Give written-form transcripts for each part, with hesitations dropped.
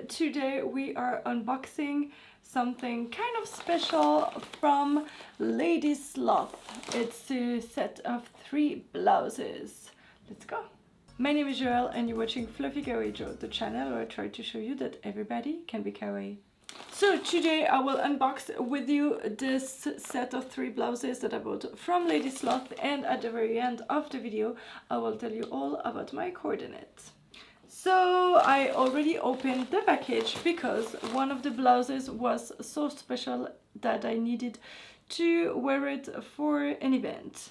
Today we are unboxing something kind of special from Lady Sloth. It's a set of 3 blouses. Let's go! My name is Joelle and you're watching Fluffy Kawaii Jo, the channel where I try to show you that everybody can be kawaii. So today I will unbox with you this set of 3 blouses that I bought from Lady Sloth, and at the very end of the video I will tell you all about my coordinates. So I already opened the package because one of the blouses was so special that I needed to wear it for an event.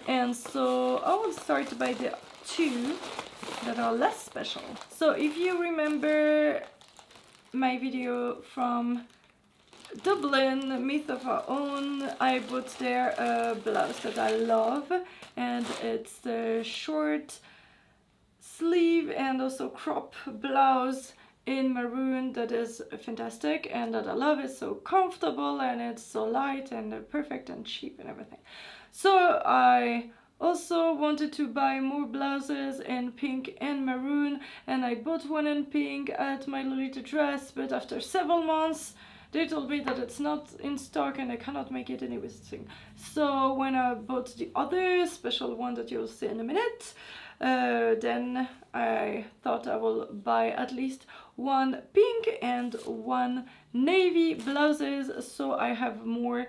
And so I will start by the 2 that are less special. So if you remember my video from Dublin, Myth of Our Own, I bought there a blouse that I love, and it's the short sleeve and also crop blouse in maroon that is fantastic and that I love. It's so comfortable and it's so light and perfect and cheap and everything. So I also wanted to buy more blouses in pink and maroon, and I bought one in pink at my Lolita dress, but after several months they told me that it's not in stock and I cannot make it anything. So when I bought the other special one that you'll see in a minute, then I thought I will buy at least one pink and one navy blouses, so I have more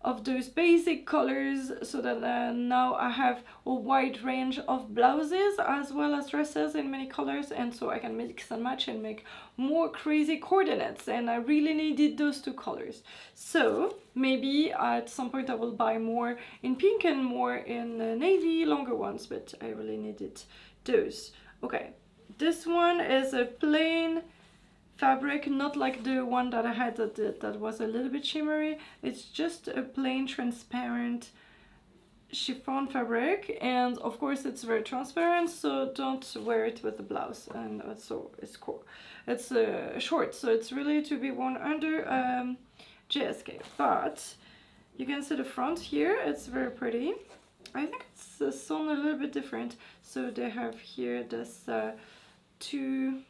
of those basic colors, so that now I have a wide range of blouses as well as dresses in many colors, and so I can mix and match and make more crazy coordinates, and I really needed those 2 colors. So maybe at some point I will buy more in pink and more in navy, longer ones, but I really needed those. Okay, this one is a plain fabric, not like the one that I had that was a little bit shimmery. It's just a plain transparent chiffon fabric, and of course it's very transparent, so don't wear it with the blouse. And so it's cool. It's short, so it's really to be worn under JSK. But you can see the front here, it's very pretty. I think it's sewn a little bit different. So they have here this 2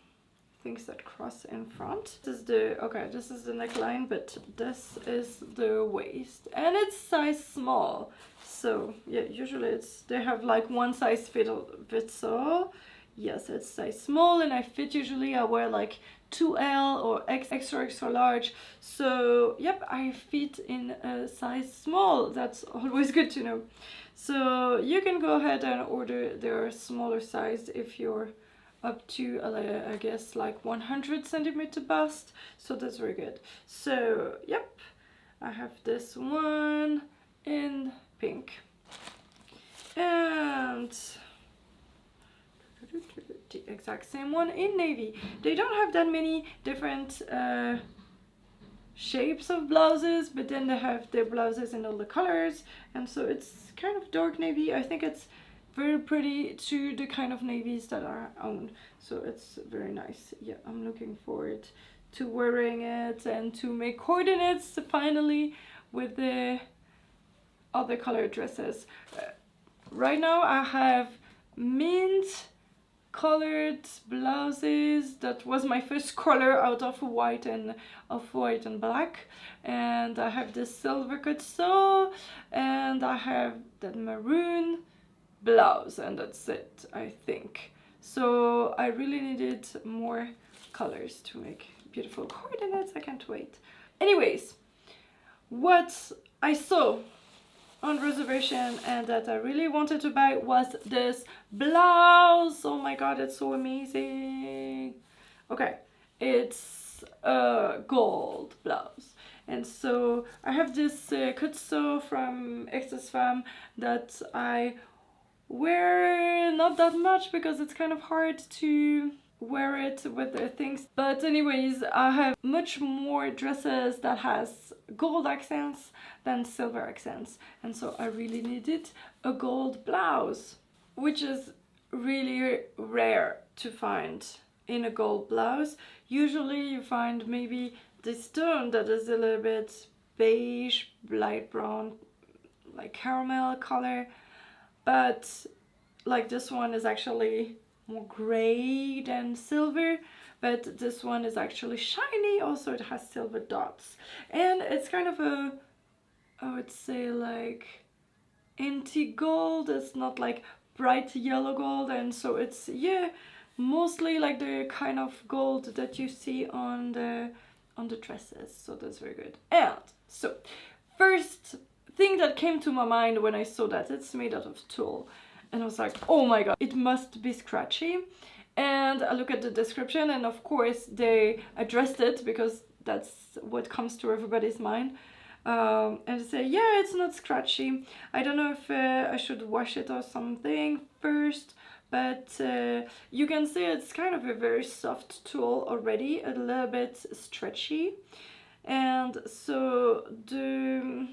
things that cross in front. This is the neckline, but this is the waist, and it's size small. So yeah, usually they have like one size fits all. Yes, it's size small, and I wear like 2L or extra large. So yep, I fit in a size small. That's always good to know. So you can go ahead and order their smaller size if you're up to I guess like 100 centimeter bust, so that's very good. So yep, I have this one in pink and the exact same one in navy. They don't have that many different shapes of blouses, but then they have their blouses in all the colors, and so it's kind of dark navy. I think it's very pretty to the kind of navies that I own, so it's very nice. Yeah, I'm looking forward to wearing it and to make coordinates finally with the other color dresses. Right now I have mint colored blouses. That was my first color out of white and black, and I have this silver cut sew, and I have that maroon blouse, and that's it, I think. So I really needed more colors to make beautiful coordinates. I can't wait. Anyways, what I saw on reservation and that I really wanted to buy was this blouse. Oh my god, it's so amazing. Okay, it's a gold blouse, and so I have this cut sew from Excess Femme that I wear not that much because it's kind of hard to wear it with the things. But anyways, I have much more dresses that has gold accents than silver accents, and so I really needed a gold blouse, which is really rare to find in a gold blouse. Usually you find maybe this tone that is a little bit beige, light brown, like caramel color, but like this one is actually more gray than silver, but this one is actually shiny. Also, it has silver dots, and it's kind of a, I would say, like antique gold. It's not like bright yellow gold, and so it's, yeah, mostly like the kind of gold that you see on the dresses. So that's very good. And so first thing that came to my mind when I saw that it's made out of tulle, and I was like, oh my god, it must be scratchy. And I look at the description, and of course they addressed it because that's what comes to everybody's mind. And they say, yeah, it's not scratchy. I don't know if I should wash it or something first, but you can see it's kind of a very soft tulle already, a little bit stretchy. And so the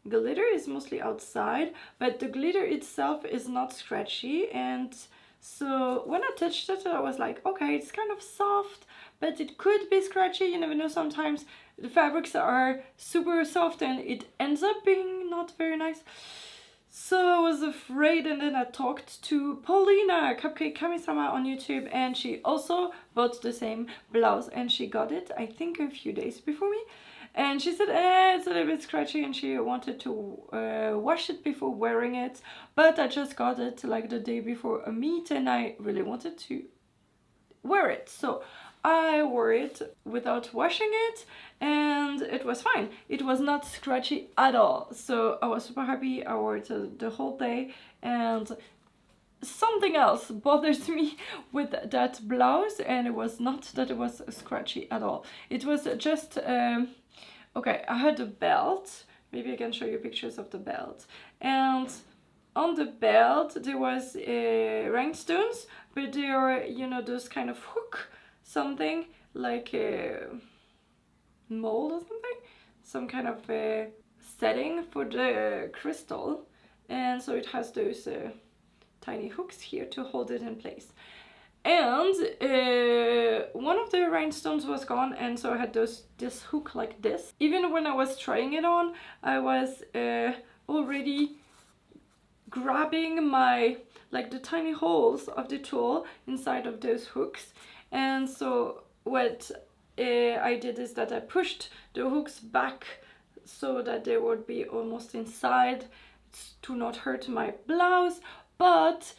glitter is mostly outside, but the glitter itself is not scratchy. And so when I touched it, I was like, okay, it's kind of soft, but it could be scratchy. You never know, sometimes the fabrics are super soft and it ends up being not very nice. So I was afraid, and then I talked to Paulina, Cupcake Kami-sama on YouTube, and she also bought the same blouse, and she got it, I think, a few days before me. And she said, it's a little bit scratchy, and she wanted to wash it before wearing it. But I just got it like the day before a meet, and I really wanted to wear it. So I wore it without washing it, and it was fine. It was not scratchy at all. So I was super happy. I wore it the whole day. And something else bothers me with that blouse, and it was not that it was scratchy at all. It was just okay, I had a belt. Maybe I can show you pictures of the belt. And on the belt there was rhinestones, but they are, you know, those kind of hook, something like a mold or something, some kind of setting for the crystal. And so it has those tiny hooks here to hold it in place. And one of the rhinestones was gone, and so I had this hook like this. Even when I was trying it on, I was already grabbing my, like, the tiny holes of the tulle inside of those hooks. And so what I did is that I pushed the hooks back so that they would be almost inside to not hurt my blouse. But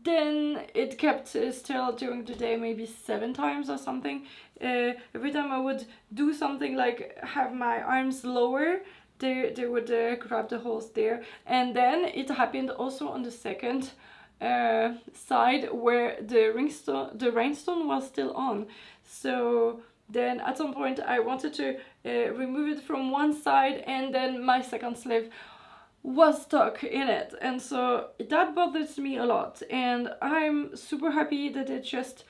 then it kept still during the day, maybe 7 times or something. Every time I would do something like have my arms lower, they would grab the holes there. And then it happened also on the second side where the rhinestone was still on. So then at some point I wanted to remove it from one side, and then my second sleeve was stuck in it, and so that bothers me a lot. And I'm super happy that it just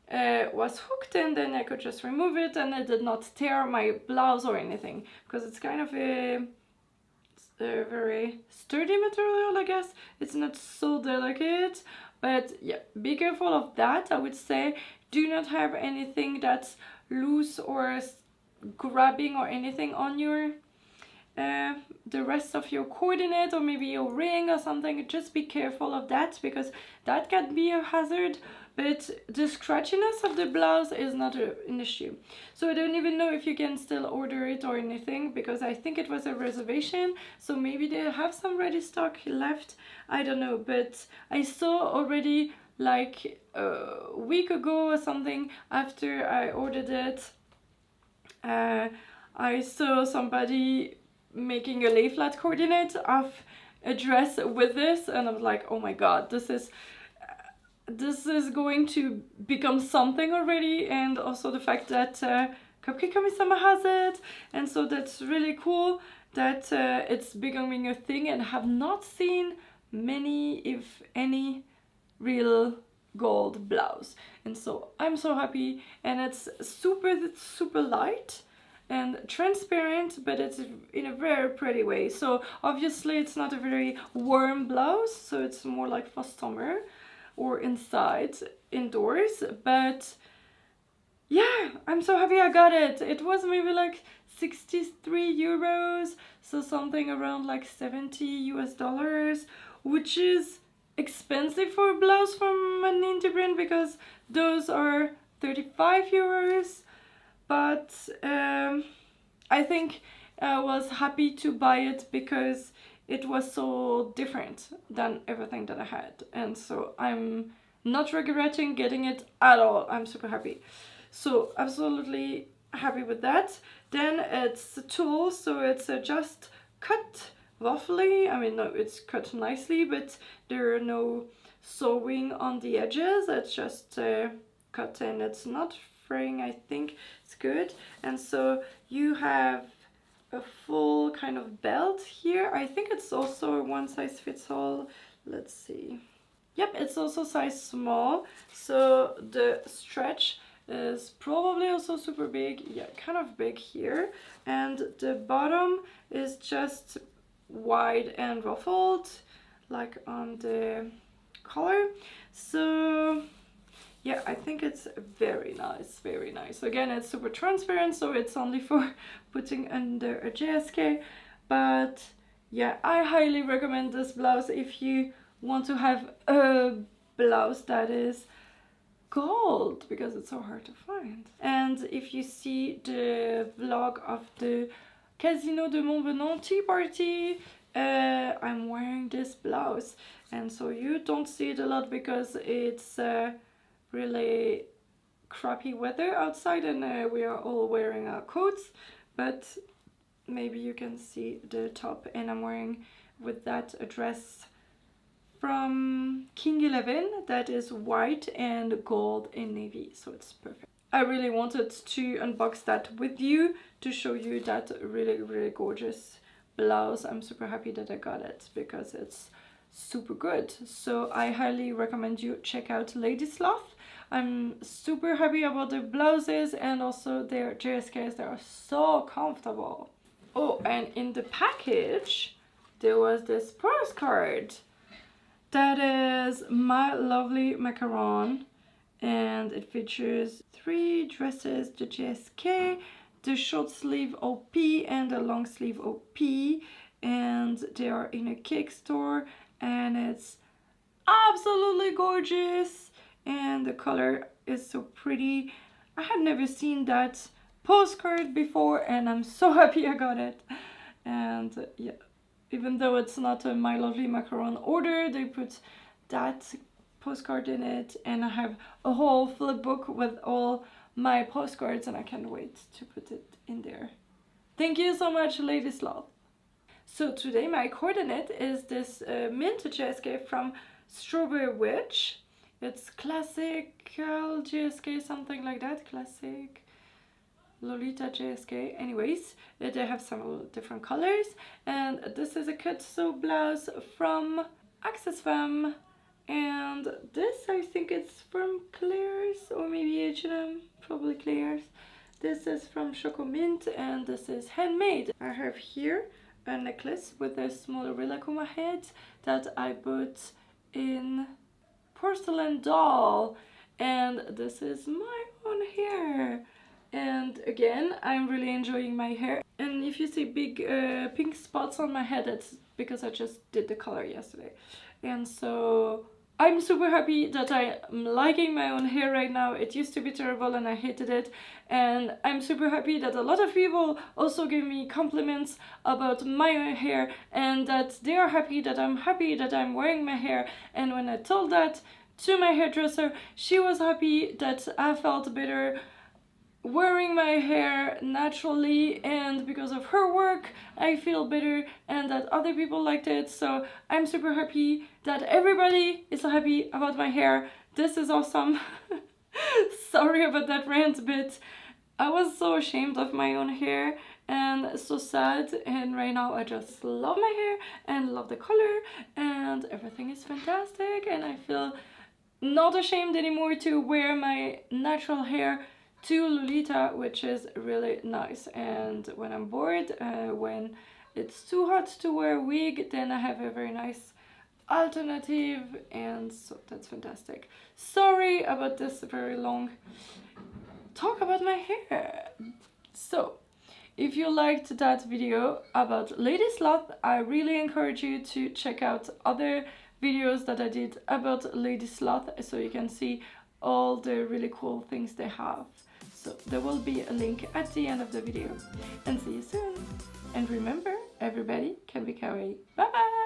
was hooked, and then I could just remove it, and it did not tear my blouse or anything, because it's kind of a very sturdy material, I guess. It's not so delicate, but yeah, be careful of that. I would say do not have anything that's loose or grabbing or anything on your the rest of your coordinate, or maybe your ring or something. Just be careful of that, because that can be a hazard. But the scratchiness of the blouse is not an issue. So I don't even know if you can still order it or anything, because I think it was a reservation, so maybe they have some ready stock left, I don't know. But I saw already like a week ago or something, after I ordered it, I saw somebody making a lay flat coordinate of a dress with this, and I was like, oh my god, this is going to become something already. And also the fact that Cupcake Kami-sama has it, and so that's really cool that it's becoming a thing, and have not seen many, if any, real gold blouse. And so I'm so happy, and it's super light and transparent, but it's in a very pretty way. So obviously it's not a very warm blouse, so it's more like for summer or inside, indoors. But yeah, I'm so happy I got it. It was maybe like 63 euros, so something around like $70 US, which is expensive for a blouse from an indie brand, because those are 35 euros, but I think I was happy to buy it because it was so different than everything that I had, and so I'm not regretting getting it at all. I'm super happy. So absolutely happy with that. Then it's a tool, so it's just cut roughly. I mean, no, it's cut nicely, but there are no sewing on the edges. It's just cut, and it's not fraying. I think it's good. And so you have a full kind of belt here. I think it's also a one size fits all. Let's see. Yep, it's also size small, so the stretch is probably also super big. Yeah, kind of big here, and the bottom is just wide and ruffled like on the collar. So yeah, I think it's very nice, very nice. Again, it's super transparent, so it's only for putting under a JSK. But yeah, I highly recommend this blouse if you want to have a blouse that is gold, because it's so hard to find. And if you see the vlog of the Casino de Montbenon tea party, I'm wearing this blouse, and so you don't see it a lot because it's really crappy weather outside, and we are all wearing our coats, but maybe you can see the top, and I'm wearing with that a dress from King 11 that is white and gold and navy, so it's perfect. I really wanted to unbox that with you to show you that really gorgeous blouse. I'm super happy that I got it because it's super good. So I highly recommend you check out Lady Sloth. I'm super happy about the blouses and also their JSKs. They are so comfortable. Oh, and in the package there was this postcard that is My Lovely Macaron, and it features 3 dresses, the JSK, the short sleeve OP and the long sleeve OP, and they are in a cake store, and it's absolutely gorgeous, and the color is so pretty. I had never seen that postcard before, and I'm so happy I got it. And yeah, even though it's not a My Lovely Macaron order, they put that postcard in it, and I have a whole flip book with all my postcards, and I can't wait to put it in there. Thank you so much, Lady Sloth. So today my coordinate is this mint JSK from Strawberry Witch. It's classical JSK, something like that, classic Lolita JSK. Anyways, they have several different colors, and this is a cut sew blouse from Access Femme, and this I think it's from Claire's or maybe H&M, probably Claire's. This is from Choco Mint, and this is handmade. I have here a necklace with a small Rilakuma head that I bought in porcelain doll, and this is my own hair. And again, I'm really enjoying my hair, and if you see big pink spots on my head, that's because I just did the color yesterday. And so I'm super happy that I'm liking my own hair right now. It used to be terrible and I hated it, and I'm super happy that a lot of people also give me compliments about my hair, and that they are happy that I'm wearing my hair. And when I told that to my hairdresser, she was happy that I felt better wearing my hair naturally, and because of her work I feel better, and that other people liked it. So I'm super happy that everybody is happy about my hair. This is awesome. Sorry about that rant, but I was so ashamed of my own hair and so sad, and right now I just love my hair and love the color, and everything is fantastic, and I feel not ashamed anymore to wear my natural hair to Lolita, which is really nice. And when I'm bored, when it's too hot to wear a wig, then I have a very nice alternative, and so that's fantastic. Sorry about this very long talk about my hair. So if you liked that video about Lady Sloth, I really encourage you to check out other videos that I did about Lady Sloth, so you can see all the really cool things they have. So there will be a link at the end of the video. And see you soon! And remember, everybody can be kawaii. Bye bye!